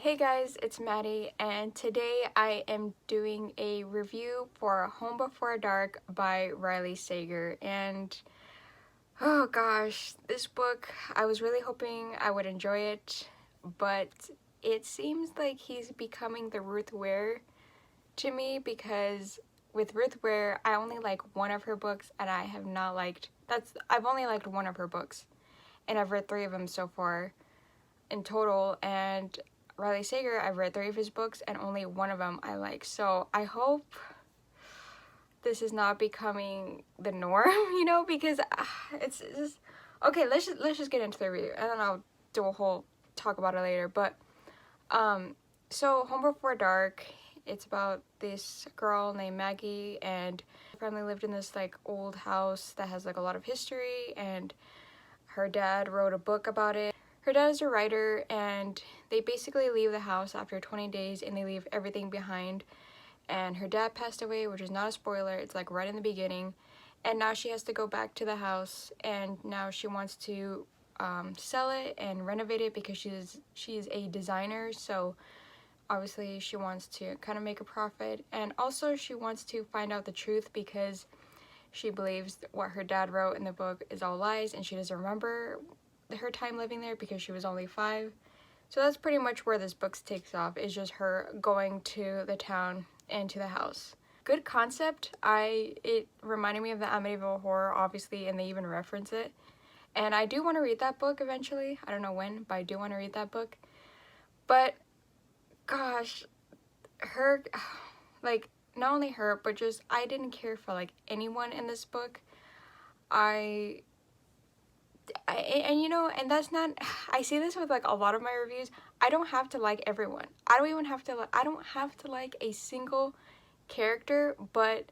Hey guys, it's Maddie, and today I am doing a review for Home Before Dark by Riley Sager. And oh gosh, this book, I was really hoping I would enjoy it, but it seems like he's becoming the Ruth Ware to me, because with Ruth Ware, I only like one of her books, and I've only liked one of her books, and I've read three of them so far in total. And Riley Sager, I've read three of his books and only one of them I like. So I hope this is not becoming the norm, because it's just okay. Let's just get into the review, and then I'll do a whole talk about it later. But so Home Before Dark, it's about this girl named Maggie, and her family lived in this like old house that has like a lot of history, and her dad wrote a book about it. Her dad is a writer, and they basically leave the house after 20 days and they leave everything behind. And her dad passed away, which is not a spoiler, it's like right in the beginning. And now she has to go back to the house, and now she wants to sell it and renovate it because she's a designer, so obviously she wants to kind of make a profit. And also she wants to find out the truth because she believes what her dad wrote in the book is all lies, and she doesn't remember her time living there because she was only 5. So that's pretty much where this book takes off, is just her going to the town and to the house. Good concept. It reminded me of the Amityville Horror, obviously, and they even reference it. And I do want to read that book eventually. I don't know when, but I do want to read that book. But gosh, her, like, not only her, but just I didn't care for like anyone in this book. And that's not, I see this with like a lot of my reviews. I don't have to like everyone. I don't have to like a single character, but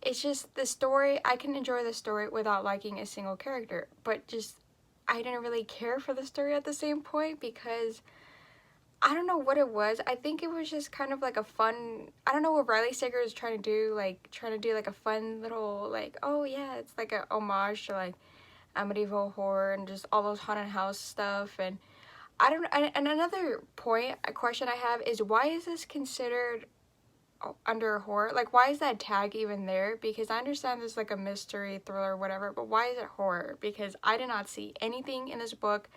it's just the story. I can enjoy the story without liking a single character, but just I didn't really care for the story at the same point because I don't know what it was. I think it was just kind of like a fun, I don't know what Riley Sager is trying to do like a fun little like, oh yeah, it's like a homage to like Amityville Horror and just all those haunted house stuff. And I don't. And another point, a question I have is, why is this considered under horror? Like, why is that tag even there? Because I understand there's like a mystery thriller or whatever, but why is it horror? Because I did not see anything in this book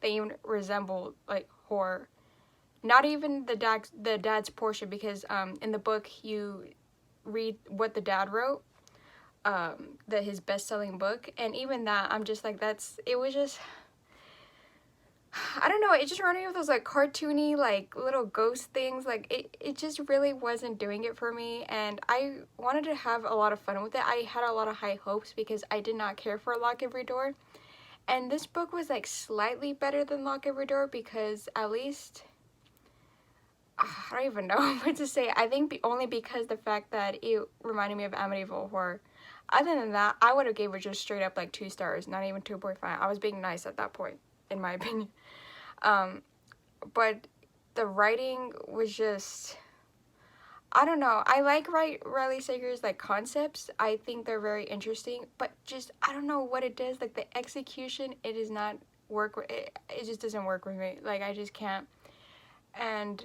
that even resembled like horror. Not even the dad's portion, because in the book you read what the dad wrote, his best-selling book, and even that I'm just like, it was just, I don't know, it just reminded me of those like cartoony like little ghost things. Like it just really wasn't doing it for me, and I wanted to have a lot of fun with it. I had a lot of high hopes because I did not care for Lock Every Door, and this book was like slightly better than Lock Every Door because at least I don't even know what to say. I think only because the fact that it reminded me of Amityville Horror. Other than that, I would have gave it just straight up like 2 stars, not even 2.5. I was being nice at that point, in my opinion. But the writing was just, I don't know. I like Riley Sager's like concepts. I think they're very interesting, but just I don't know what it does. Like the execution, it does not work. It just doesn't work with me. Like I just can't. And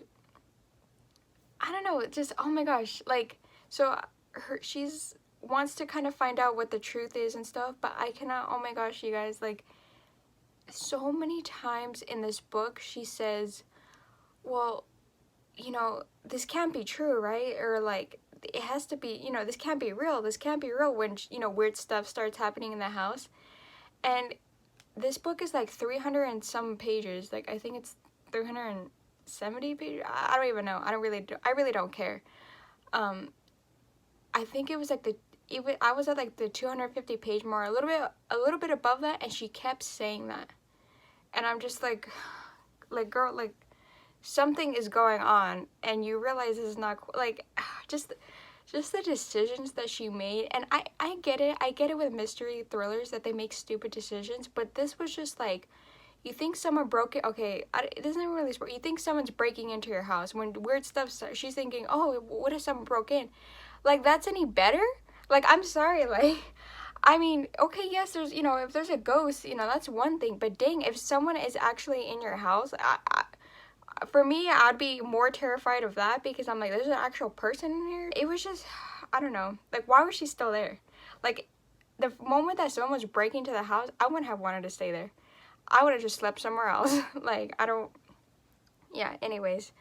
I don't know. Just oh my gosh. Like so, she's wants to kind of find out what the truth is and stuff, but I cannot. Oh my gosh, you guys, like so many times in this book she says, well, this can't be true, right? Or like it has to be, this can't be real, when weird stuff starts happening in the house. And this book is like 300 and some pages. Like I think it's 370 pages. I don't even know. I really don't care. I think it was like I was at like the 250 page mark, a little bit above that, and she kept saying that. And I'm just like girl, like something is going on, and you realize this is not like just the decisions that she made. And I get it with mystery thrillers that they make stupid decisions, but this was just like, you think someone broke it, okay, it doesn't really, you think someone's breaking into your house when weird stuff starts, she's thinking, oh, what if someone broke in? Like, that's any better? Like, I'm sorry, like, I mean, okay, yes, there's, if there's a ghost, that's one thing, but dang, if someone is actually in your house, for me, I'd be more terrified of that because I'm like, there's an actual person in here. It was just, I don't know, like, why was she still there? Like, the moment that someone was breaking into the house, I wouldn't have wanted to stay there. I would have just slept somewhere else. Like, I don't, yeah, anyways.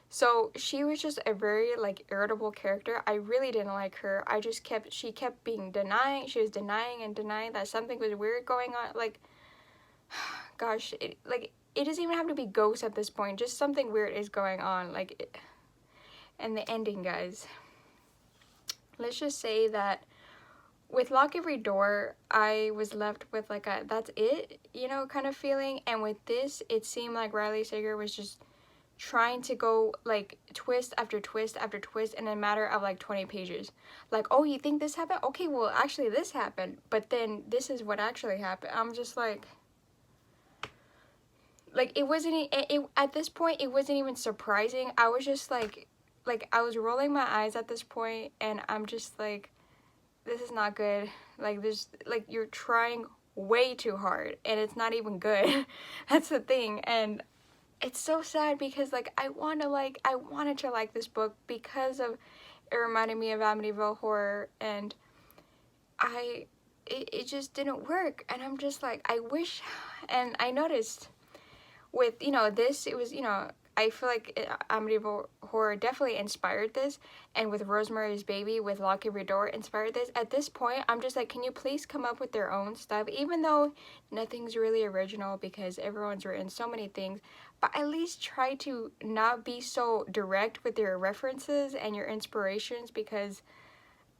So she was just a very like irritable character. I really didn't like her. She kept being denying. She was denying and denying that something was weird going on. Like, gosh, it doesn't even have to be ghosts at this point. Just something weird is going on. And the ending, guys. Let's just say that with Lock Every Door, I was left with like a that's it, you know, kind of feeling. And with this, it seemed like Riley Sager was just trying to go like twist after twist after twist in a matter of like 20 pages. Like, oh, you think this happened? Okay, well, actually this happened, but then this is what actually happened. I'm just like it wasn't at this point it wasn't even surprising. I was just like I was rolling my eyes at this point, and I'm just like, this is not good. Like, this, like, you're trying way too hard and it's not even good. That's the thing. And it's so sad because like I wanted to like this book because of it reminded me of Amityville Horror, and it just didn't work. And I'm just like, I wish. And I noticed with, you know, this, it was, you know, I feel like Amityville Horror definitely inspired this, and with Rosemary's Baby, with Lock Every Door, inspired this. At this point, I'm just like, can you please come up with their own stuff, even though nothing's really original because everyone's written so many things, but at least try to not be so direct with your references and your inspirations, because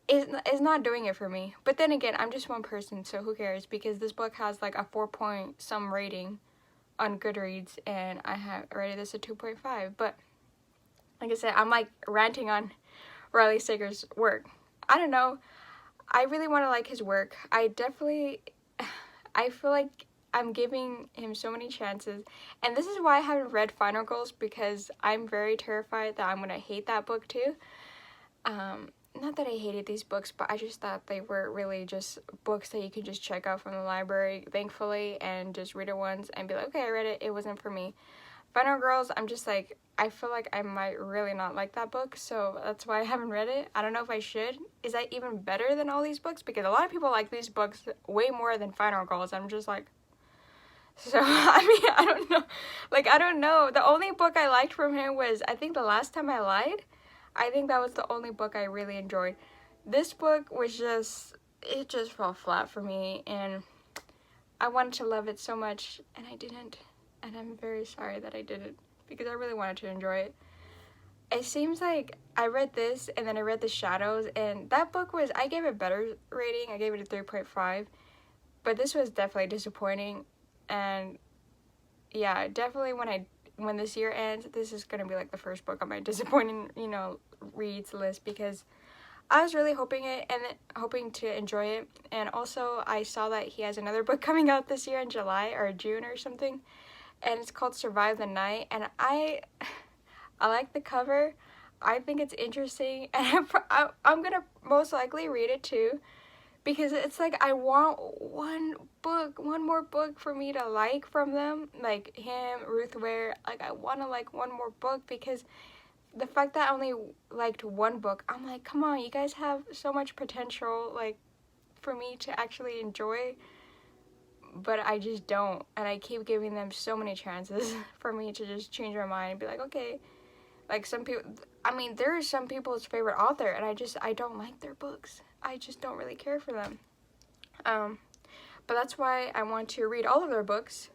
it's not doing it for me. But then again, I'm just one person, so who cares, because this book has like a 4 point some rating on Goodreads, and I have rated this a 2.5. But like I said, I'm like ranting on Riley Sager's work. I don't know, I really want to like his work. I feel like I'm giving him so many chances, and this is why I haven't read Final Girls, because I'm very terrified that I'm gonna hate that book too. Not that I hated these books, but I just thought they were really just books that you could just check out from the library, thankfully, and just read it once and be like, okay, I read it, it wasn't for me. Final Girls, I'm just like, I feel like I might really not like that book, so that's why I haven't read it. I don't know if I should. Is that even better than all these books? Because a lot of people like these books way more than Final Girls. I'm just like, so, I mean, I don't know. Like, I don't know. The only book I liked from him was, I think, The Last Time I Lied. I think that was the only book I really enjoyed. This book was just, it just fell flat for me, and I wanted to love it so much, and I didn't. And I'm very sorry that I didn't, because I really wanted to enjoy it. It seems like I read this, and then I read The Shadows, and that book was, I gave it a better rating. I gave it a 3.5, but this was definitely disappointing. And yeah, definitely when this year ends, this is gonna be like the first book on my disappointing, you know, reads list, because I was really hoping to enjoy it. And also I saw that he has another book coming out this year in July or June or something, and it's called Survive the Night, and I like the cover. I think it's interesting, and I'm gonna most likely read it too, because it's like I want one more book for me to like from them, like him, Ruth Ware. Like, I want to like one more book, because the fact that I only liked one book, I'm like, come on, you guys have so much potential, like, for me to actually enjoy, but I just don't, and I keep giving them so many chances for me to just change my mind and be like, okay. Like, some people, I mean, there are some people's favorite author, and I don't like their books. I just don't really care for them. But that's why I want to read all of their books,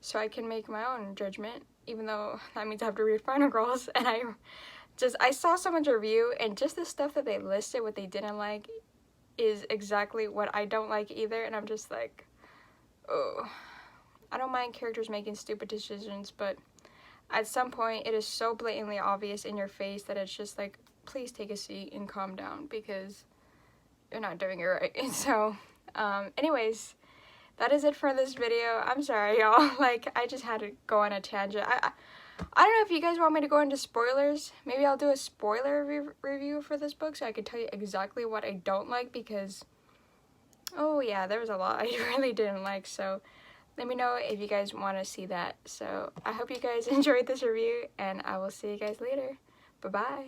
so I can make my own judgment, even though that means I have to read Final Girls. And I saw someone's review, and just the stuff that they listed, what they didn't like, is exactly what I don't like either. And I'm just like, oh, I don't mind characters making stupid decisions, but at some point it is so blatantly obvious in your face that it's just like, please take a seat and calm down, because you're not doing it right. So anyways, that is it for this video. I'm sorry, y'all. Like, I just had to go on a tangent. I don't know if you guys want me to go into spoilers. Maybe I'll do a spoiler review for this book, so I can tell you exactly what I don't like, because oh yeah, there was a lot I really didn't like. So let me know if you guys want to see that. So I hope you guys enjoyed this review, and I will see you guys later. Bye bye.